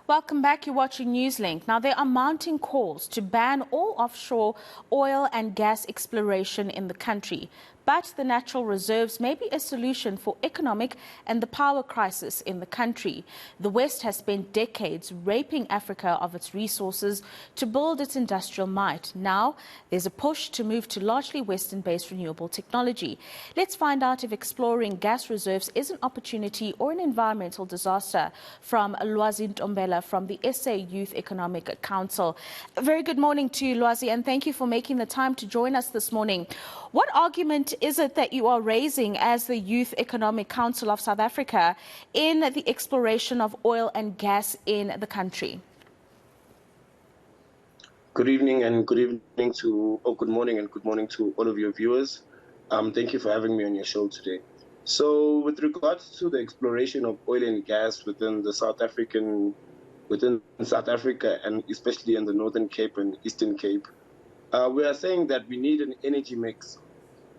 Welcome back. You're watching Newslink. Now, there are mounting calls to ban all offshore oil and gas exploration in the country. But the natural reserves may be a solution for economic and the power crisis in the country. The West has spent decades raping Africa of its resources to build its industrial might. Now, there's a push to move to largely Western-based renewable technology. Let's find out if exploring gas reserves is an opportunity or an environmental disaster from Lwazi Ntombela from the SA Youth Economic Council. A very good morning to you, Lwazi, and thank you for making the time to join us this morning. What argument is it that you are raising as the Youth Economic Council of South Africa in the exploration of oil and gas in the country? Good evening and good evening to, good morning and good morning to all of your viewers. Thank you for having me on your show today. So with regards to the exploration of oil and gas within South Africa and especially in the Northern Cape and Eastern Cape, we are saying that we need an energy mix,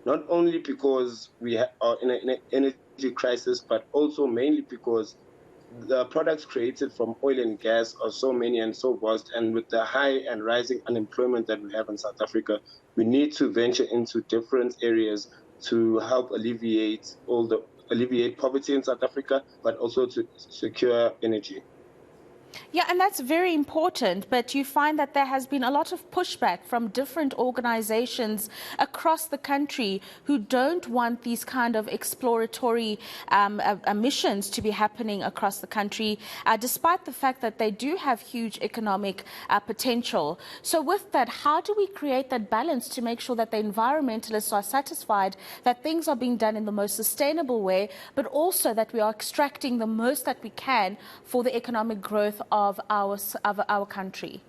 not only because we are in an energy crisis, but also mainly because the products created from oil and gas are so many and so vast, and with the high and rising unemployment that we have in South Africa, we need to venture into different areas to help alleviate poverty in South Africa, but also to secure energy. Yeah, and that's very important, but you find that there has been a lot of pushback from different organizations across the country who don't want these kind of exploratory missions to be happening across the country, despite the fact that they do have huge economic potential. So with that, how do we create that balance to make sure that the environmentalists are satisfied that things are being done in the most sustainable way, but also that we are extracting the most that we can for the economic growth of our country?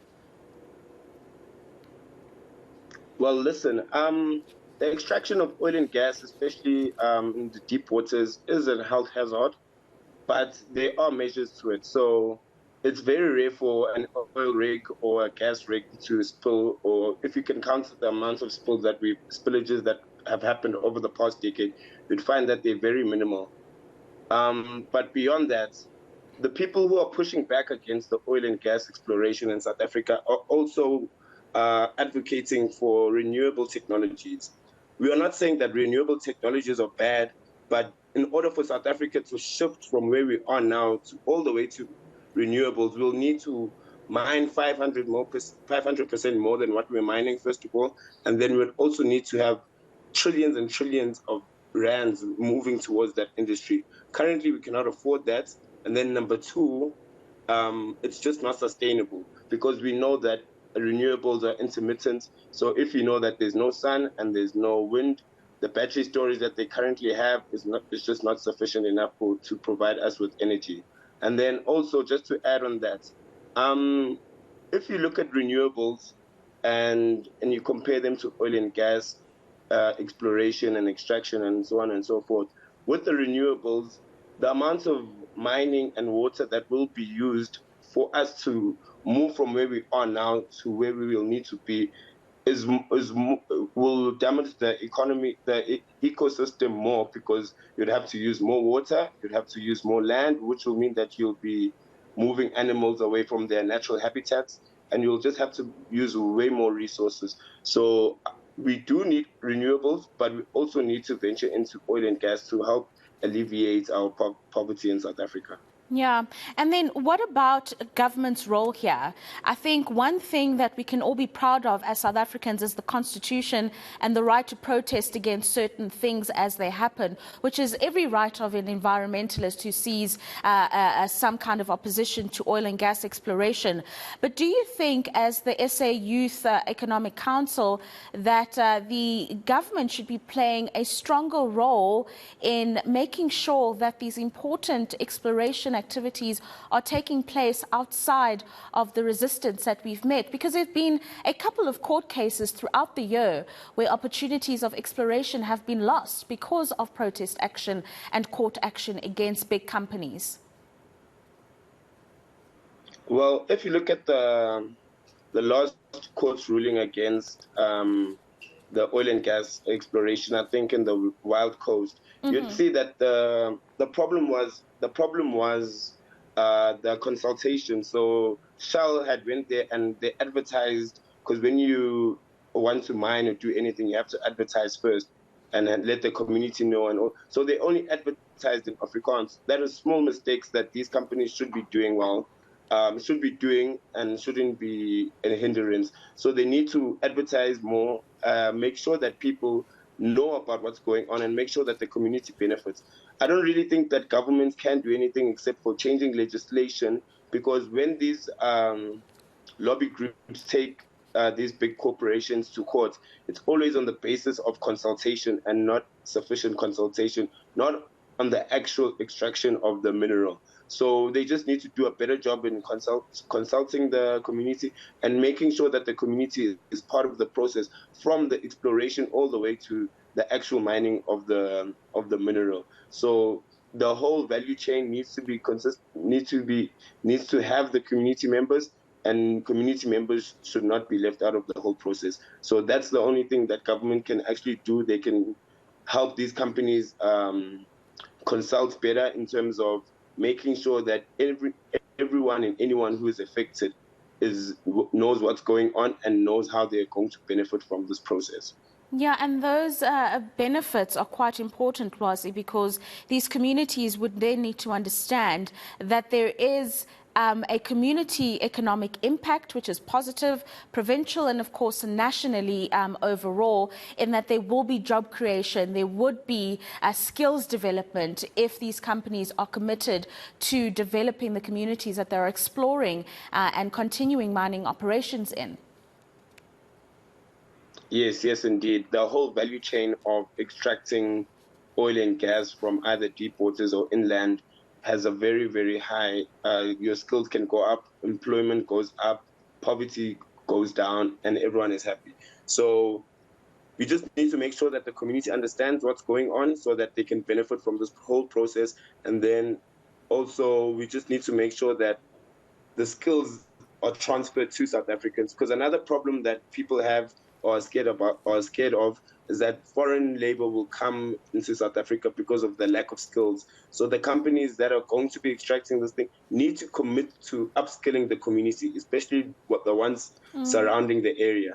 Well, listen, the extraction of oil and gas, especially in the deep waters, is a health hazard, but there are measures to it. So it's very rare for an oil rig or a gas rig to spill, or if you can count the amount of spillages that have happened over the past decade, you'd find that they're very minimal. But beyond that, the people who are pushing back against the oil and gas exploration in South Africa are also advocating for renewable technologies. We are not saying that renewable technologies are bad, but in order for South Africa to shift from where we are now to all the way to renewables, we'll need to mine 500% more than what we're mining, first of all, and then we'll also need to have trillions and trillions of rands moving towards that industry. Currently, we cannot afford that. And then number two, it's just not sustainable because we know that renewables are intermittent. So if you know that there's no sun and there's no wind, the battery storage that they currently have is just not sufficient enough to provide us with energy. And then also, just to add on that, if you look at renewables and you compare them to oil and gas exploration and extraction and so on and so forth, with the renewables, the amount of mining and water that will be used for us to move from where we are now to where we will need to be will damage the economy, the ecosystem more, because you'd have to use more water, you'd have to use more land, which will mean that you'll be moving animals away from their natural habitats, and you'll just have to use way more resources. So we do need renewables, but we also need to venture into oil and gas to help alleviate our poverty in South Africa. Yeah. And then what about government's role here? I think one thing that we can all be proud of as South Africans is the Constitution and the right to protest against certain things as they happen, which is every right of an environmentalist who sees some kind of opposition to oil and gas exploration. But do you think, as the SA Youth Economic Council, that the government should be playing a stronger role in making sure that these important exploration activities are taking place outside of the resistance that we've met? Because there have been a couple of court cases throughout the year where opportunities of exploration have been lost because of protest action and court action against big companies. Well, if you look at the last court's ruling against the oil and gas exploration, I think in the Wild Coast, you'd see that the problem was the consultation. So Shell had went there and they advertised, because when you want to mine or do anything, you have to advertise first and then let the community know. And all. So they only advertised in Afrikaans. That is small mistakes that these companies should be doing well, should be doing, and shouldn't be a hindrance. So they need to advertise more, make sure that people know about what's going on, and make sure that the community benefits. I don't really think that governments can do anything except for changing legislation, because when these lobby groups take these big corporations to court, it's always on the basis of consultation and not sufficient consultation, not on the actual extraction of the mineral. So they just need to do a better job in consulting the community and making sure that the community is part of the process from the exploration all the way to the actual mining of the mineral. So the whole value chain needs to be needs to have the community members, and community members should not be left out of the whole process. So that's the only thing that government can actually do. They can help these companies consult better in terms of making sure that everyone and anyone who is affected knows what's going on and knows how they're going to benefit from this process. Yeah, and those benefits are quite important, Lwazi, because these communities would then need to understand that there is a community economic impact, which is positive, provincial, and of course nationally overall, in that there will be job creation, there would be skills development if these companies are committed to developing the communities that they're exploring and continuing mining operations in. Yes, yes, indeed. The whole value chain of extracting oil and gas from either deep waters or inland has a very, very high, your skills can go up, employment goes up, poverty goes down, and everyone is happy. So we just need to make sure that the community understands what's going on so that they can benefit from this whole process. And then also, we just need to make sure that the skills are transferred to South Africans. Because another problem that people have or are scared of is that foreign labor will come into South Africa because of the lack of skills. So the companies that are going to be extracting this thing need to commit to upskilling the community, especially the ones surrounding the area.